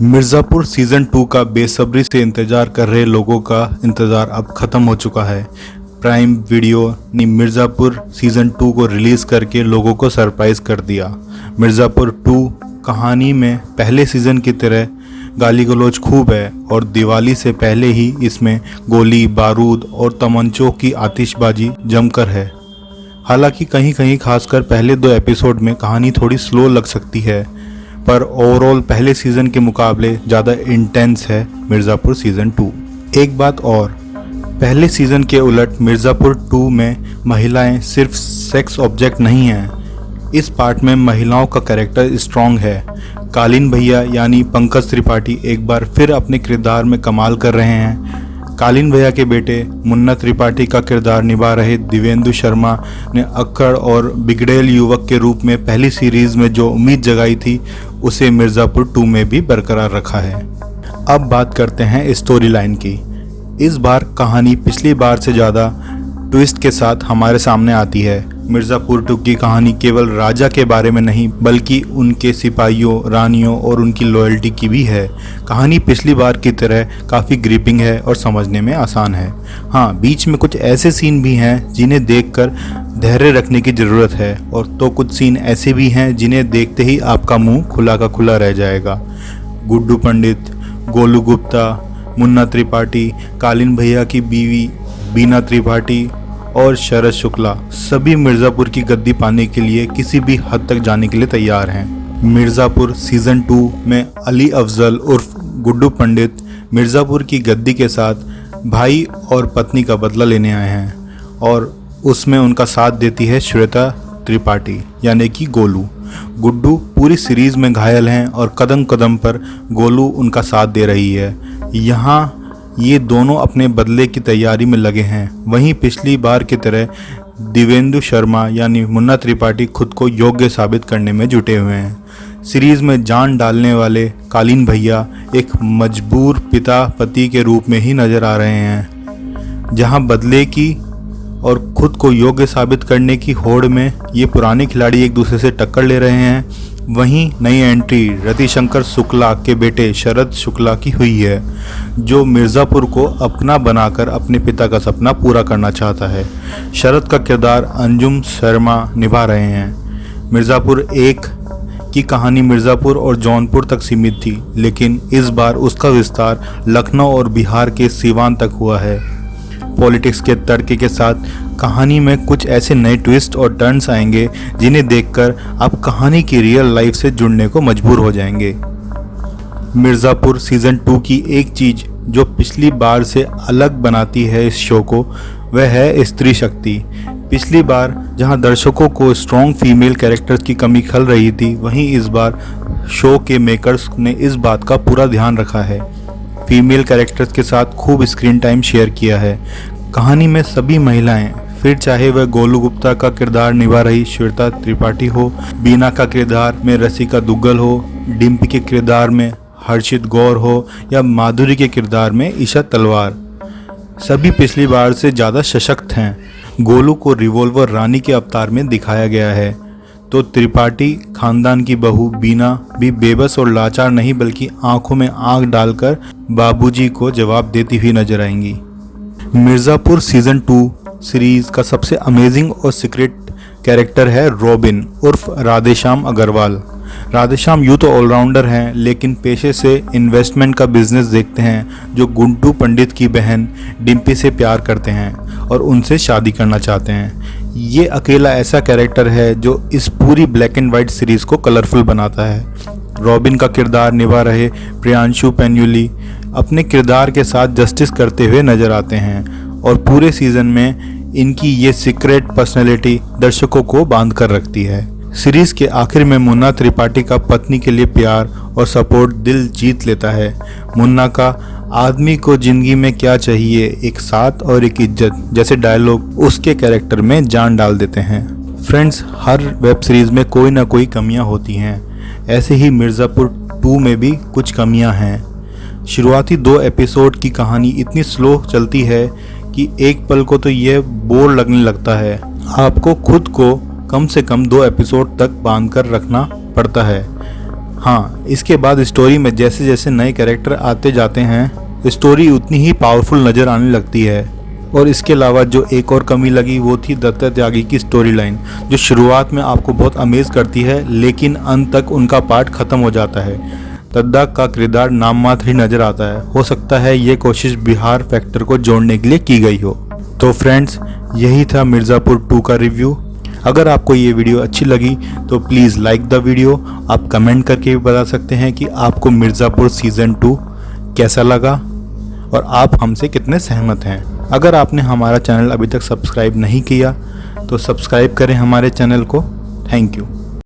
Mirzapur season 2 का बेसब्री से इंतज़ार कर रहे लोगों का इंतज़ार अब ख़त्म हो चुका है। प्राइम वीडियो ने मिर्ज़ापुर सीज़न 2 को रिलीज़ करके लोगों को सरप्राइज़ कर दिया। मिर्ज़ापुर 2 कहानी में पहले सीज़न की तरह गाली गलौज खूब है और दिवाली से पहले ही इसमें गोली बारूद और तमंचों की आतिशबाजी जमकर है। हालांकि कहीं कहीं खासकर पहले 2 एपिसोड में कहानी थोड़ी स्लो लग सकती है, पर ओवरऑल पहले सीज़न के मुकाबले ज़्यादा इंटेंस है मिर्ज़ापुर सीज़न 2। एक बात और, पहले सीज़न के उलट मिर्ज़ापुर 2 में महिलाएं सिर्फ सेक्स ऑब्जेक्ट नहीं हैं। इस पार्ट में महिलाओं का कैरेक्टर स्ट्रॉन्ग है। कालीन भैया यानी पंकज त्रिपाठी एक बार फिर अपने किरदार में कमाल कर रहे हैं। कालीन भैया के बेटे मुन्ना त्रिपाठी का किरदार निभा रहे दिव्येंदु शर्मा ने अक्खड़ और बिगड़ैल युवक के रूप में पहली सीरीज में जो उम्मीद जगाई थी उसे मिर्ज़ापुर 2 में भी बरकरार रखा है। अब बात करते हैं स्टोरी लाइन की। इस बार कहानी पिछली बार से ज़्यादा ट्विस्ट के साथ हमारे सामने आती है। मिर्ज़ापुर 2 की कहानी केवल राजा के बारे में नहीं बल्कि उनके सिपाहियों, रानियों और उनकी लॉयल्टी की भी है। कहानी पिछली बार की तरह काफ़ी ग्रिपिंग है और समझने में आसान है। हाँ, बीच में कुछ ऐसे सीन भी हैं जिन्हें देखकर धैर्य रखने की ज़रूरत है और तो कुछ सीन ऐसे भी हैं जिन्हें देखते ही आपका मुंह खुला का खुला रह जाएगा। गुड्डू पंडित, गोलू गुप्ता, मुन्ना त्रिपाठी, कालीन भैया की बीवी बीना त्रिपाठी और शरद शुक्ला सभी मिर्ज़ापुर की गद्दी पाने के लिए किसी भी हद तक जाने के लिए तैयार हैं। मिर्ज़ापुर सीज़न 2 में अली अफजल उर्फ गुड्डू पंडित मिर्ज़ापुर की गद्दी के साथ भाई और पत्नी का बदला लेने आए हैं और उसमें उनका साथ देती है श्वेता त्रिपाठी यानी कि गोलू। गुड्डू पूरी सीरीज़ में घायल हैं और कदम कदम पर गोलू उनका साथ दे रही है। यहाँ ये दोनों अपने बदले की तैयारी में लगे हैं। वहीं पिछली बार की तरह दिव्येंदु शर्मा यानी मुन्ना त्रिपाठी खुद को योग्य साबित करने में जुटे हुए हैं। सीरीज़ में जान डालने वाले कालीन भैया एक मजबूर पिता पति के रूप में ही नज़र आ रहे हैं। जहां बदले की और खुद को योग्य साबित करने की होड़ में ये पुराने खिलाड़ी एक दूसरे से टक्कर ले रहे हैं, वहीं नई एंट्री रतिशंकर शुक्ला के बेटे शरद शुक्ला की हुई है, जो मिर्ज़ापुर को अपना बनाकर अपने पिता का सपना पूरा करना चाहता है। शरद का किरदार अंजुम शर्मा निभा रहे हैं। मिर्ज़ापुर 1 की कहानी मिर्ज़ापुर और जौनपुर तक सीमित थी, लेकिन इस बार उसका विस्तार लखनऊ और बिहार के सीवान तक हुआ है। पॉलिटिक्स के तड़के के साथ कहानी में कुछ ऐसे नए ट्विस्ट और टर्न्स आएंगे जिन्हें देखकर आप कहानी की रियल लाइफ से जुड़ने को मजबूर हो जाएंगे। मिर्ज़ापुर सीज़न 2 की एक चीज़ जो पिछली बार से अलग बनाती है इस शो को, वह है स्त्री शक्ति। पिछली बार जहां दर्शकों को स्ट्रॉन्ग फीमेल कैरेक्टर्स की कमी खल रही थी, वहीं इस बार शो के मेकर्स ने इस बात का पूरा ध्यान रखा है। फीमेल कैरेक्टर्स के साथ खूब स्क्रीन टाइम शेयर किया है। कहानी में सभी महिलाएं, फिर चाहे वह गोलू गुप्ता का किरदार निभा रही श्वेता त्रिपाठी हो, बीना का किरदार में रसिका दुग्गल हो, डिम्पी के किरदार में हर्षित गौर हो या माधुरी के किरदार में ईशा तलवार, सभी पिछली बार से ज़्यादा सशक्त हैं। गोलू को रिवॉल्वर रानी के अवतार में दिखाया गया है, तो त्रिपाठी खानदान की बहू बीना भी बेबस और लाचार नहीं बल्कि आंखों में आंख डालकर बाबूजी को जवाब देती हुई नजर आएंगी। मिर्ज़ापुर सीज़न 2 सीरीज़ का सबसे अमेजिंग और सीक्रेट कैरेक्टर है रॉबिन उर्फ राधेश्याम अग्रवाल। राधेश्याम यूँ तो ऑलराउंडर हैं, लेकिन पेशे से इन्वेस्टमेंट का बिजनेस देखते हैं, जो गुड्डू पंडित की बहन डिम्पी से प्यार करते हैं और उनसे शादी करना चाहते हैं। ये अकेला ऐसा कैरेक्टर है जो इस पूरी ब्लैक एंड वाइट सीरीज़ को कलरफुल बनाता है। रॉबिन का किरदार निभा रहे प्रियांशु पेन्युली अपने किरदार के साथ जस्टिस करते हुए नजर आते हैं और पूरे सीज़न में इनकी ये सीक्रेट पर्सनैलिटी दर्शकों को बांध कर रखती है। सीरीज़ के आखिर में मुन्ना त्रिपाठी का पत्नी के लिए प्यार और सपोर्ट दिल जीत लेता है। मुन्ना का आदमी को ज़िंदगी में क्या चाहिए, एक साथ और एक इज्जत जैसे डायलॉग उसके कैरेक्टर में जान डाल देते हैं। फ्रेंड्स, हर वेब सीरीज़ में कोई ना कोई कमियां होती हैं। ऐसे ही मिर्ज़ापुर 2 में भी कुछ कमियां हैं। शुरुआती 2 एपिसोड की कहानी इतनी स्लो चलती है कि एक पल को तो यह बोर लगने लगता है। आपको खुद को कम से कम 2 एपिसोड तक बांध कर रखना पड़ता है। हाँ, इसके बाद स्टोरी में जैसे जैसे नए कैरेक्टर आते जाते हैं स्टोरी उतनी ही पावरफुल नज़र आने लगती है। और इसके अलावा जो एक और कमी लगी वो थी दत्ता त्यागी की स्टोरी लाइन, जो शुरुआत में आपको बहुत अमेज करती है लेकिन अंत तक उनका पार्ट ख़त्म हो जाता है। दत्ता का किरदार नाम मात्र ही नज़र आता है। हो सकता है ये कोशिश बिहार फैक्टर को जोड़ने के लिए की गई हो। तो फ्रेंड्स, यही था मिर्ज़ापुर 2 का रिव्यू। अगर आपको ये वीडियो अच्छी लगी तो प्लीज़ लाइक द वीडियो। आप कमेंट करके भी बता सकते हैं कि आपको मिर्ज़ापुर सीज़न 2 कैसा लगा और आप हमसे कितने सहमत हैं। अगर आपने हमारा चैनल अभी तक सब्सक्राइब नहीं किया तो सब्सक्राइब करें हमारे चैनल को। Thank you.